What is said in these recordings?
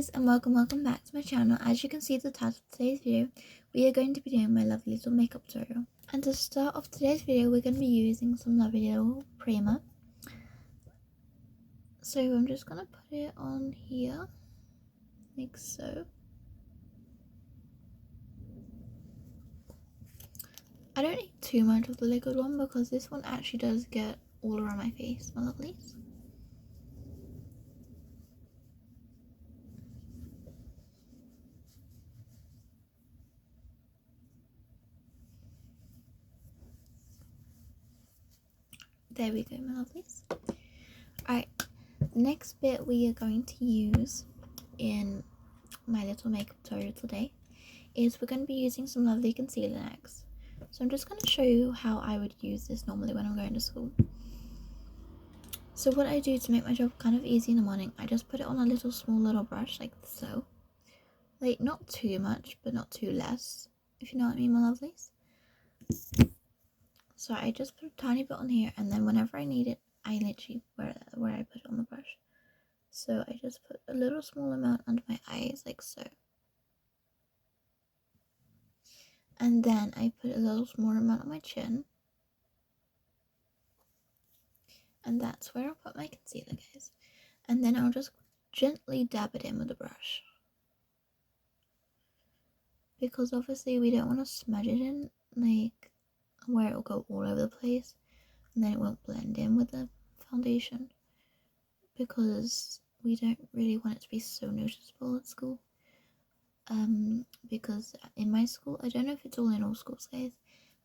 lovelies, and welcome back to my channel. As you can see at the title of today's video, we are going to be doing my lovely little makeup tutorial. And to start off today's video, we're going to be using some lovely little primer. So I'm just going to put it on here, like so. I don't need too much of the liquid one because this one actually does get all around my face, my lovelies. There we go, my lovelies. Alright, next bit we are going to use in my little makeup tutorial today is we're going to be using some lovely concealer next. So I'm just going to show you how I would use this normally when I'm going to school. So what I do to make my job kind of easy in the morning, I just put it on a small little brush like so. Like not too much, but not too less, if you know what I mean, my lovelies. So I just put a tiny bit on here, and then whenever I need it, I literally where I put it on the brush. So I just put a little small amount under my eyes like so. And then I put a little smaller amount on my chin. And that's where I'll put my concealer, guys. And then I'll just gently dab it in with the brush. Because obviously we don't want to smudge it in, like, where it'll go all over the place. And then it won't blend in with the foundation. Because we don't really want it to be so noticeable at school. Because in my school, I don't know if it's all in all schools, guys,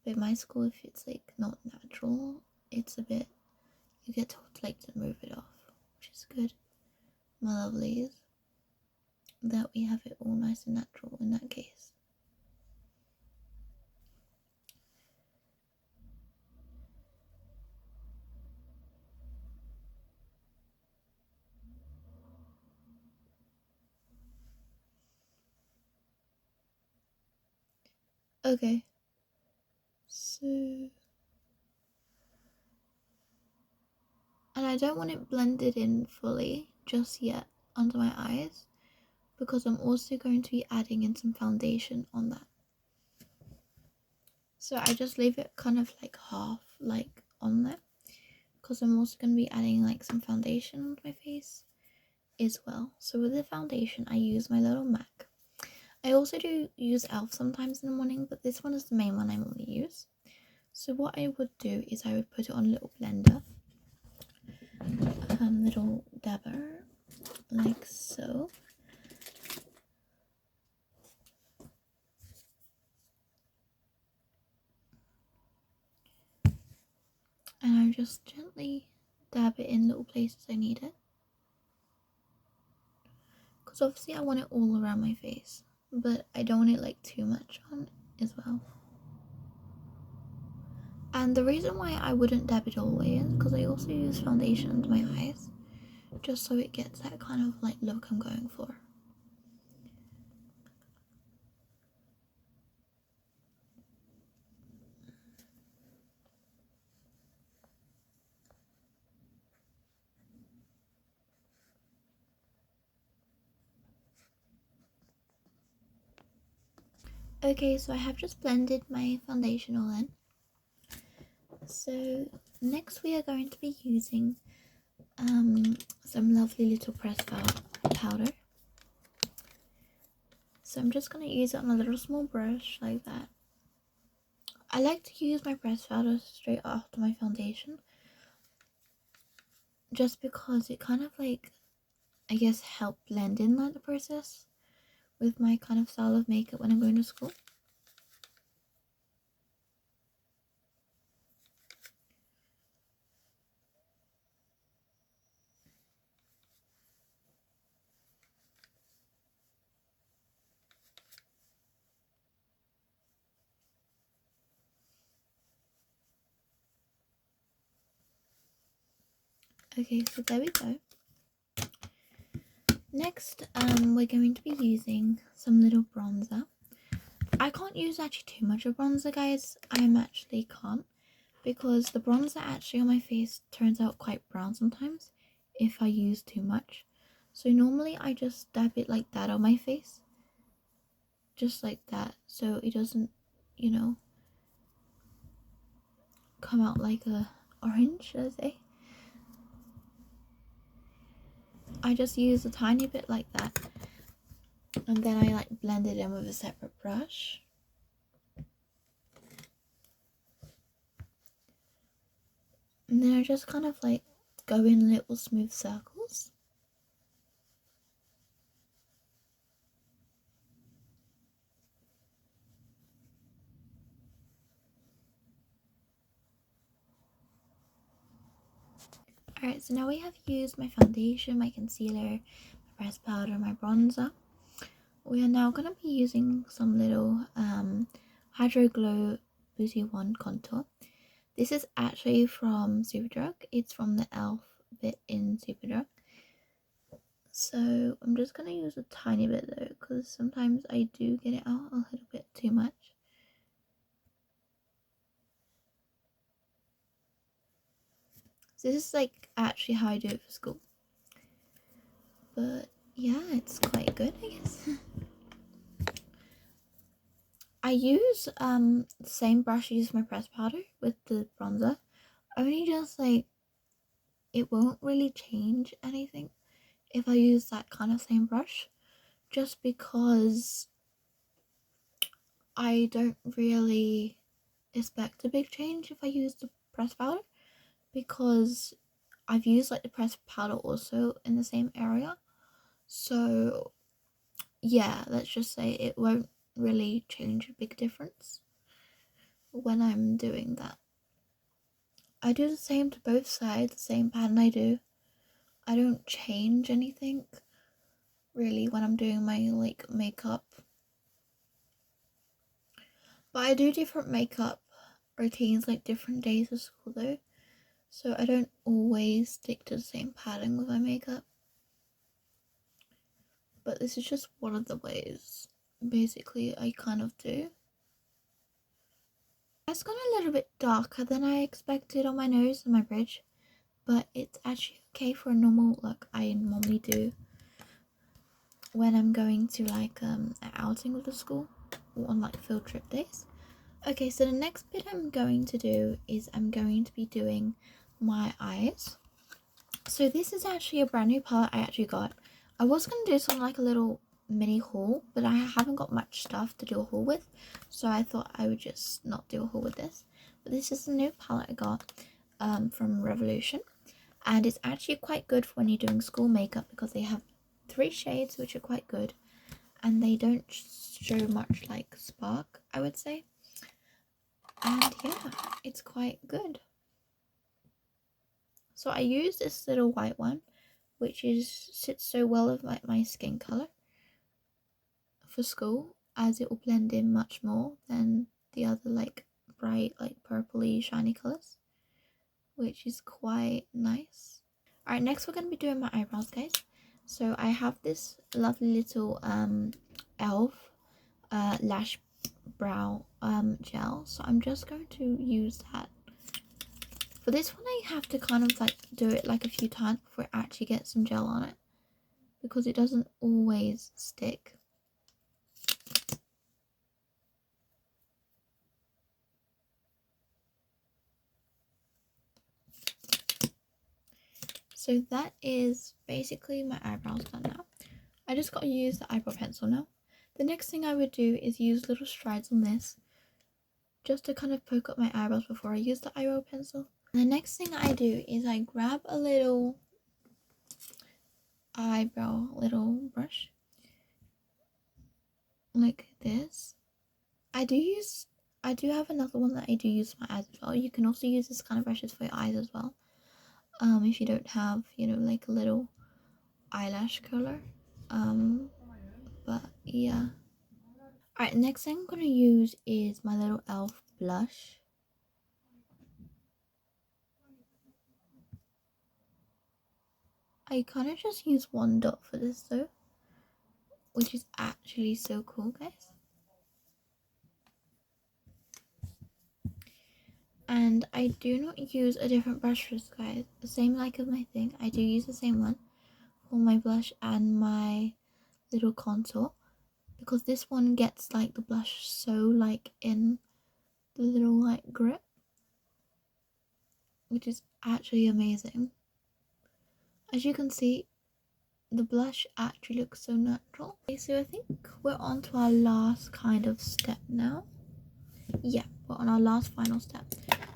but in my school, if it's like not natural, it's a bit, you get told like to move it off, which is good, my lovelies, that we have it all nice and natural in that case. Okay, so, and I don't want it blended in fully just yet under my eyes, because I'm also going to be adding in some foundation on that. So I just leave it kind of like half like on there, because I'm also going to be adding like some foundation on my face as well. So with the foundation, I use my little MAC. I also do use e.l.f. sometimes in the morning, but this one is the main one I normally use. So what I would do is I would put it on a little blender, little dabber, like so. And I just gently dab it in little places I need it. Because obviously I want it all around my face, but I don't want it like too much on as well. And the reason why I wouldn't dab it all the way is because I also use foundation under my eyes, just so it gets that kind of like look I'm going for. Okay, so I have just blended my foundation all in. So next we are going to be using some lovely little pressed powder. So I'm just going to use it on a little small brush like that. I like to use my pressed powder straight after my foundation, just because it kind of like, I guess, help blend in like the process with my kind of style of makeup when I'm going to school. Okay, so there we go. Next, we're going to be using some little bronzer. I can't use actually too much of bronzer, guys. I actually can't, because the bronzer actually on my face turns out quite brown sometimes if I use too much. So normally I just dab it like that on my face, just like that, so it doesn't, you know, come out like a orange, should I say. I just use a tiny bit like that, and then I like blend it in with a separate brush. And then I just kind of like go in little smooth circles. Alright, so now we have used my foundation, my concealer, my pressed powder, my bronzer. We are now going to be using some little Hydro Glow Booty One contour. This is actually from Superdrug. It's from the e.l.f. bit in Superdrug. So I'm just going to use a tiny bit though, because sometimes I do get it out a little bit too much. So this is like actually how I do it for school. But yeah, it's quite good, I guess. I use the same brush I use for my pressed powder with the bronzer. Only just like it won't really change anything if I use that kind of same brush, just because I don't really expect a big change if I use the pressed powder, because I've used like the pressed powder also in the same area. So yeah, let's just say it won't really change a big difference when I'm doing that. I do the same to both sides, the same pattern I do. I don't change anything really when I'm doing my like makeup. But I do different makeup routines like different days of school though. So I don't always stick to the same pattern with my makeup. But this is just one of the ways basically I kind of do. It's gone a little bit darker than I expected on my nose and my bridge, but it's actually okay for a normal look I normally do when I'm going to like an outing with the school or on like field trip days. Okay, so the next bit I'm going to do is I'm going to be doing my eyes. So this is actually a brand new palette I actually got. I was going to do something like a little mini haul, but I haven't got much stuff to do a haul with, so I thought I would just not do a haul with this. But this is a new palette I got from Revolution, and it's actually quite good for when you're doing school makeup because they have 3 shades which are quite good, and they don't show much like spark, I would say. And yeah, it's quite good. So I use this little white one, which sits so well with my skin color for school, as it will blend in much more than the other like bright like purpley shiny colors, which is quite nice. Alright, next we're going to be doing my eyebrows, guys. So I have this lovely little e.l.f. Lash brow gel, so I'm just going to use that. For this one I have to kind of like do it like a few times before it actually gets some gel on it, because it doesn't always stick. So that is basically my eyebrows done now. I just got to use the eyebrow pencil now. The next thing I would do is use little strides on this, just to kind of poke up my eyebrows before I use the eyebrow pencil. And the next thing I do is I grab a little little brush like this. I do have another one that I do use for my eyes as well. You can also use this kind of brushes for your eyes as well, if you don't have, you know, like a little eyelash curler. But yeah. Alright, next thing I'm gonna use is my little e.l.f. blush. I kind of just use one dot for this though, which is actually so cool, guys. And I do not use a different brush for this, guys. The same like of my thing, I do use the same one for my blush and my little contour, because this one gets like the blush so like in the little like grip, which is actually amazing. As you can see, the blush actually looks so natural. Okay, so I think we're on to our last kind of step now. Yeah, we're on our last final step.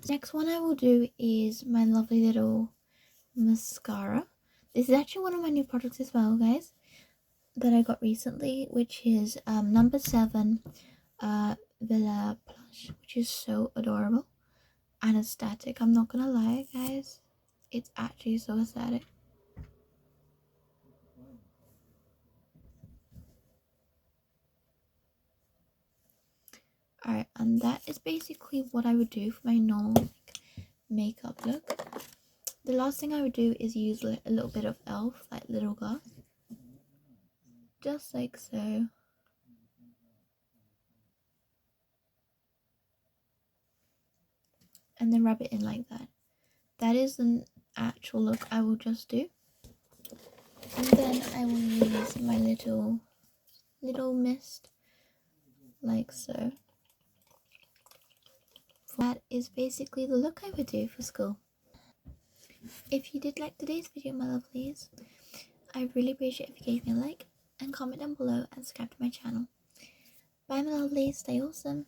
Next one I will do is my lovely little mascara. This is actually one of my new products as well, guys, that I got recently, which is number 7 Villa Plush, which is so adorable and aesthetic. I'm not gonna lie, guys, it's actually so aesthetic. Alright, and that is basically what I would do for my normal makeup look. The last thing I would do is use a little bit of e.l.f. like little gloss, just like so. And then rub it in like that. That is an actual look I will just do. And then I will use my little mist like so. That is basically the look I would do for school. If you did like today's video, my lovelies, I really appreciate if you gave me a like and comment down below and subscribe to my channel. Bye my lovelies, stay awesome.